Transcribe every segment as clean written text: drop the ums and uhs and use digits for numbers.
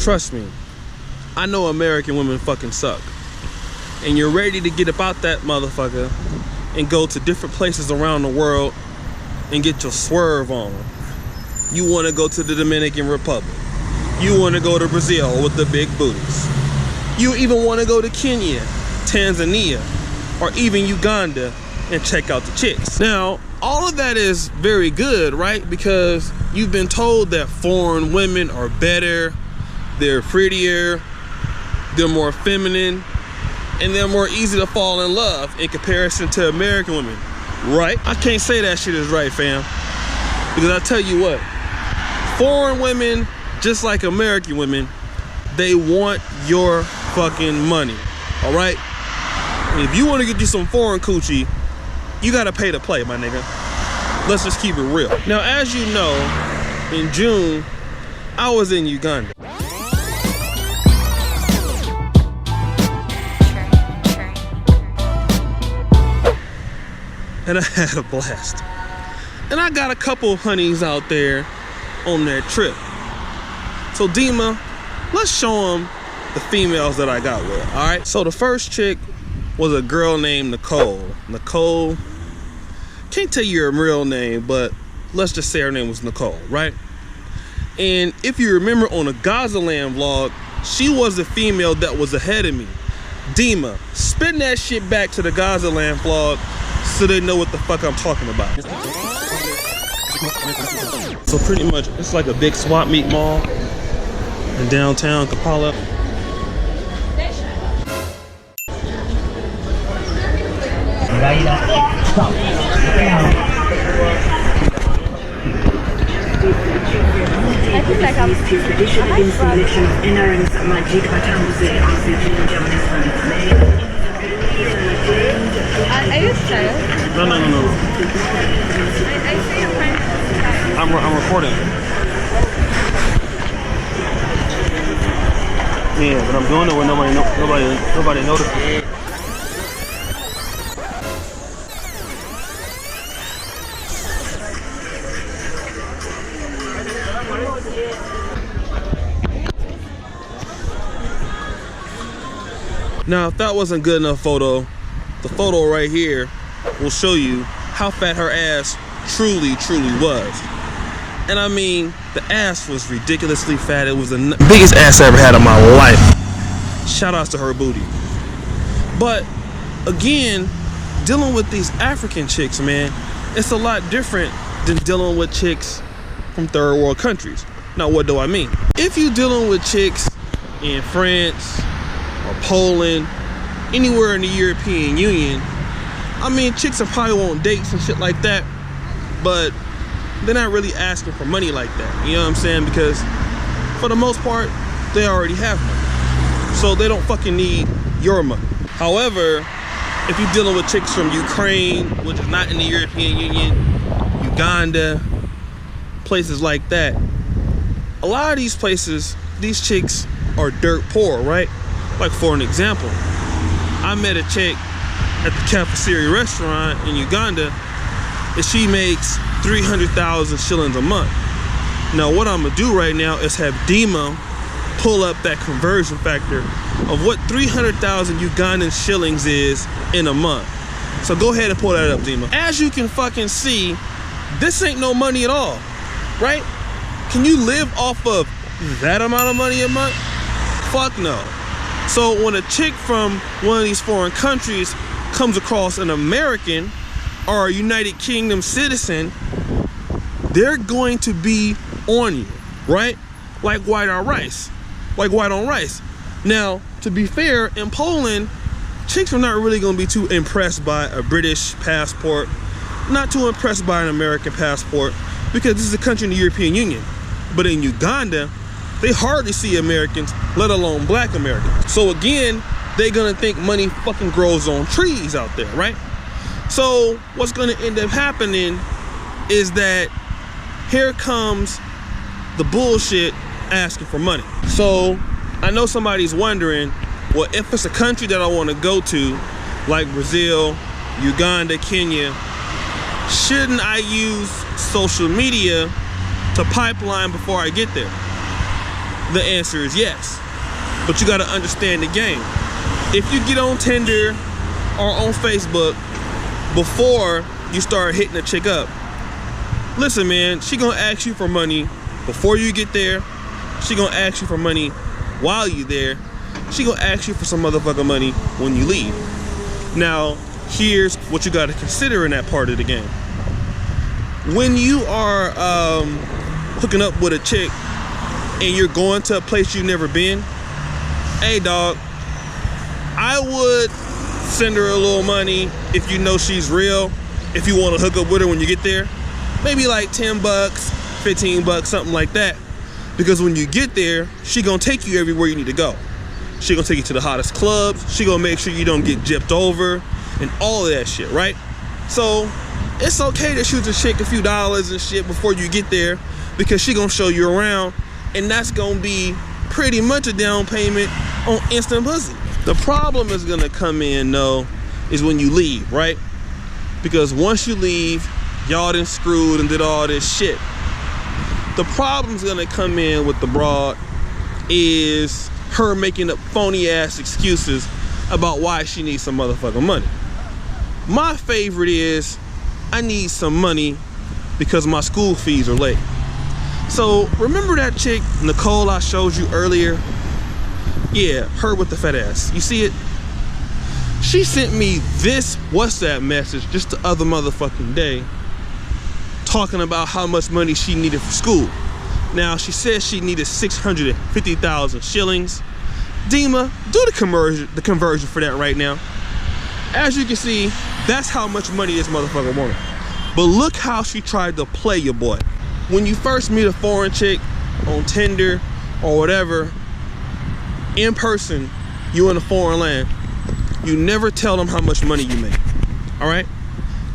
Trust me, I know American women fucking suck. And you're ready to get about that motherfucker and go to different places around the world and get your swerve on. You want to go to the Dominican Republic. You want to go to Brazil with the big booties. You even want to go to Kenya, Tanzania, or even Uganda and check out the chicks. Now, all of that is very good, right? Because you've been told that foreign women are better, they're prettier, they're more feminine, and they're more easy to fall in love in comparison to American women, right? I can't say that shit is right, fam. Because I tell you what, foreign women, just like American women, they want your fucking money, all right? And if you want to get you some foreign coochie, you gotta pay to play, my nigga. Let's just keep it real. Now, as you know, in June, I was in Uganda. And I had a blast. And I got a couple honeys out there on that trip. So Dima, let's show them the females that I got with, all right? So the first chick was a girl named Nicole. Nicole, can't tell you her real name, but let's just say her name was Nicole, right? And if you remember on the Gazaland vlog, she was the female that was ahead of me. Dima, spin that shit back to the Gazaland vlog so they know what the fuck I'm talking about. So pretty much, it's like a big swap meet mall in downtown Kampala. Are you serious? No. I see your friend. I'm recording. Yeah, but I'm doing it where nobody notices. Now, if that wasn't good enough photo, the photo right here will show you how fat her ass truly was. And I mean, the ass was ridiculously fat. It was the biggest ass I ever had in my life. Shout outs to her booty. But again, dealing with these African chicks, man, it's a lot different than dealing with chicks from third world countries. Now, what do I mean? If you're dealing with chicks in France or Poland, anywhere in the European Union, I mean, chicks are probably on dates and shit like that, but they're not really asking for money like that. You know what I'm saying? Because for the most part, they already have money. So they don't fucking need your money. However, if you're dealing with chicks from Ukraine, which is not in the European Union, Uganda, places like that, a lot of these places, these chicks are dirt poor, right? Like for an example, I met a chick at the cafeteria restaurant in Uganda, and she makes 300,000 shillings a month. Now, what I'm gonna do right now is have Dima pull up that conversion factor of what 300,000 Ugandan shillings is in a month. So go ahead and pull that up, Dima. As you can fucking see, this ain't no money at all, right? Can you live off of that amount of money a month? Fuck no. So when a chick from one of these foreign countries comes across an American or a United Kingdom citizen, they're going to be on you, right? Like white on rice. Like white on rice. Now, to be fair, in Poland, chicks are not really going to be too impressed by a British passport, not too impressed by an American passport, because this is a country in the European Union. But in Uganda, they hardly see Americans, let alone black Americans. So again, they're gonna think money fucking grows on trees out there, right? So what's gonna end up happening is that here comes the bullshit asking for money. So I know somebody's wondering, well, if it's a country that I wanna go to, like Brazil, Uganda, Kenya, shouldn't I use social media to pipeline before I get there? The answer is yes. But you gotta understand the game. If you get on Tinder or on Facebook before you start hitting a chick up, listen, man, she gonna ask you for money before you get there. She gonna ask you for money while you there. She gonna ask you for some motherfucking money when you leave. Now, here's what you gotta consider in that part of the game. When you are hooking up with a chick and you're going to a place you've never been, hey dog, I would send her a little money if you know she's real, if you want to hook up with her when you get there. Maybe like 10 bucks, 15 bucks, something like that. Because when you get there, she gonna take you everywhere you need to go. She gonna take you to the hottest clubs. She gonna make sure you don't get gypped over and all of that shit, right? So it's okay to shoot the chick a few dollars and shit before you get there, because she gonna show you around, and that's gonna be pretty much a down payment on instant pussy. The problem is gonna come in though, is when you leave, right? Because once you leave, y'all done screwed and did all this shit. The problem's gonna come in with the broad is her making up phony ass excuses about why she needs some motherfucking money. My favorite is, I need some money because my school fees are late. So remember that chick, Nicole, I showed you earlier? Yeah, her with the fat ass. You see it? She sent me this WhatsApp message just the other motherfucking day talking about how much money she needed for school. Now, she said she needed 650,000 shillings. Dima, do the conversion for that right now. As you can see, that's how much money this motherfucker wanted. But look how she tried to play your boy. When you first meet a foreign chick on Tinder or whatever, in person, you in a foreign land, you never tell them how much money you make, all right?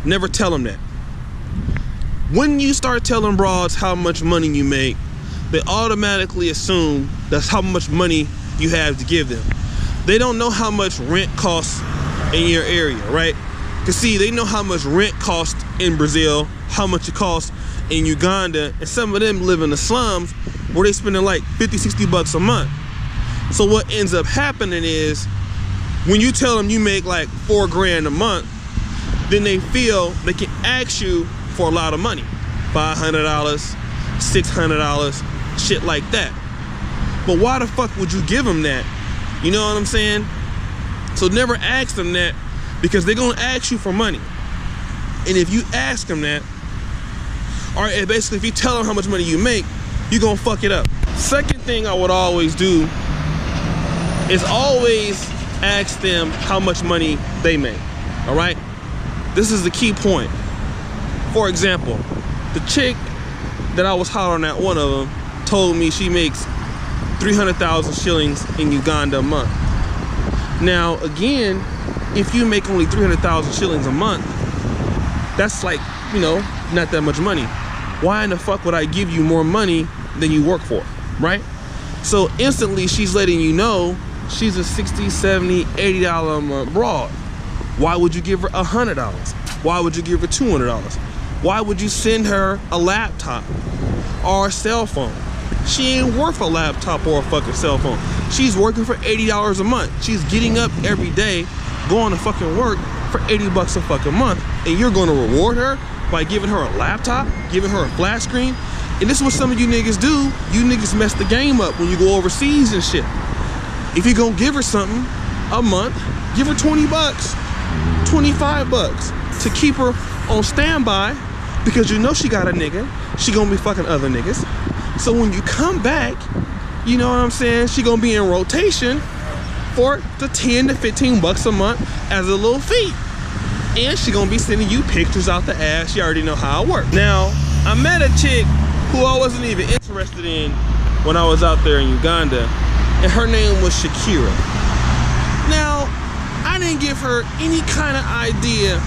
Never tell them that. When you start telling broads how much money you make, they automatically assume that's how much money you have to give them. They don't know how much rent costs in your area, right? Because see, they know how much rent costs in Brazil, how much it costs in Uganda, and some of them live in the slums where they spending like 50, 60 bucks a month. So what ends up happening is, when you tell them you make like 4 grand a month, then they feel they can ask you for a lot of money. $500, $600, shit like that. But why the fuck would you give them that? You know what I'm saying? So never ask them that, because they're gonna ask you for money. And if you ask them that, or basically if you tell them how much money you make, you're gonna fuck it up. Second thing I would always do is always ask them how much money they make, all right? This is the key point. For example, the chick that I was hot on at, one of them, told me she makes 300,000 shillings in Uganda a month. Now, again, if you make only 300,000 shillings a month, that's like, you know, not that much money. Why in the fuck would I give you more money than you work for, right? So instantly she's letting you know she's a $60, $70, $80 a month broad. Why would you give her $100? Why would you give her $200? Why would you send her a laptop or a cell phone? She ain't worth a laptop or a fucking cell phone. She's working for $80 a month. She's getting up every day, going to fucking work for 80 bucks a fucking month. And you're gonna reward her by giving her a laptop, giving her a flat screen. And this is what some of you niggas do. You niggas mess the game up when you go overseas and shit. If you're gonna give her something a month, give her 20 bucks, 25 bucks to keep her on standby, because you know she got a nigga. She gonna be fucking other niggas. So when you come back, you know what I'm saying, she gonna be in rotation for the 10 to 15 bucks a month as a little fee. And she gonna be sending you pictures out the ass. She already know how it works. Now, I met a chick who I wasn't even interested in when I was out there in Uganda, and her name was Shakira. Now, I didn't give her any kind of idea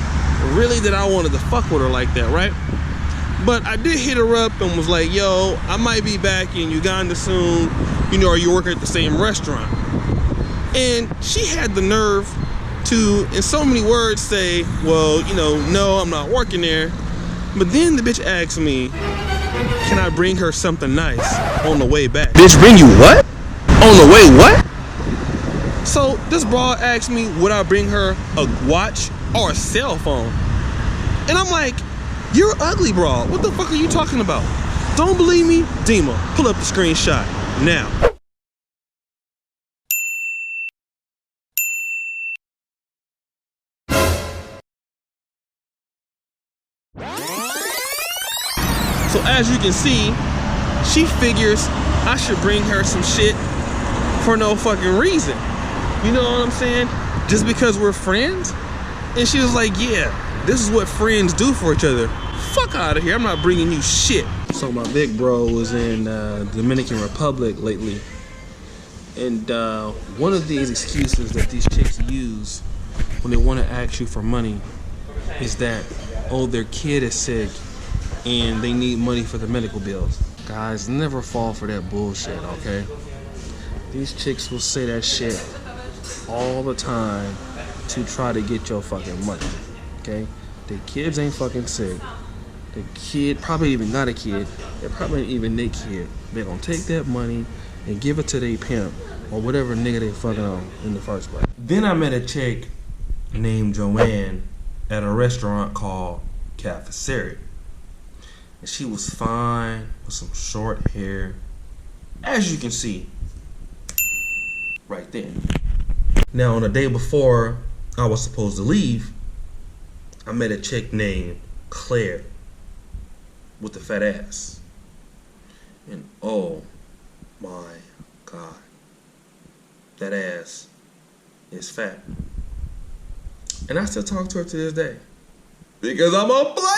really that I wanted to fuck with her like that, right? But I did hit her up and was like, yo, I might be back in Uganda soon, you know, are you working at the same restaurant? And she had the nerve to, in so many words, say, well, you know, no, I'm not working there. But then the bitch asked me, can I bring her something nice on the way back? Bitch, bring you what? On the way what? So this broad asked me, would I bring her a watch or a cell phone? And I'm like, you're ugly, broad. What the fuck are you talking about? Don't believe me? Dima, pull up the screenshot now. So as you can see, she figures I should bring her some shit for no fucking reason. You know what I'm saying? Just because we're friends? And she was like, yeah, this is what friends do for each other. Fuck out of here, I'm not bringing you shit. So my big bro was in Dominican Republic lately. And one of these excuses that these chicks use when they want to ask you for money is that, oh, their kid is sick and they need money for the medical bills. Guys, never fall for that bullshit, okay? These chicks will say that shit all the time to try to get your fucking money, okay? The kids ain't fucking sick. The kid, probably even not a kid, they're probably even their kid. They're gonna take that money and give it to their pimp or whatever nigga they fucking on in the first place. Then I met a chick named Joanne at a restaurant called Cafeteria. And she was fine with some short hair, as you can see right there. Now on the day before I was supposed to leave, I met a chick named Claire with a fat ass. And oh my God, that ass is fat. And I still talk to her to this day because I'm a black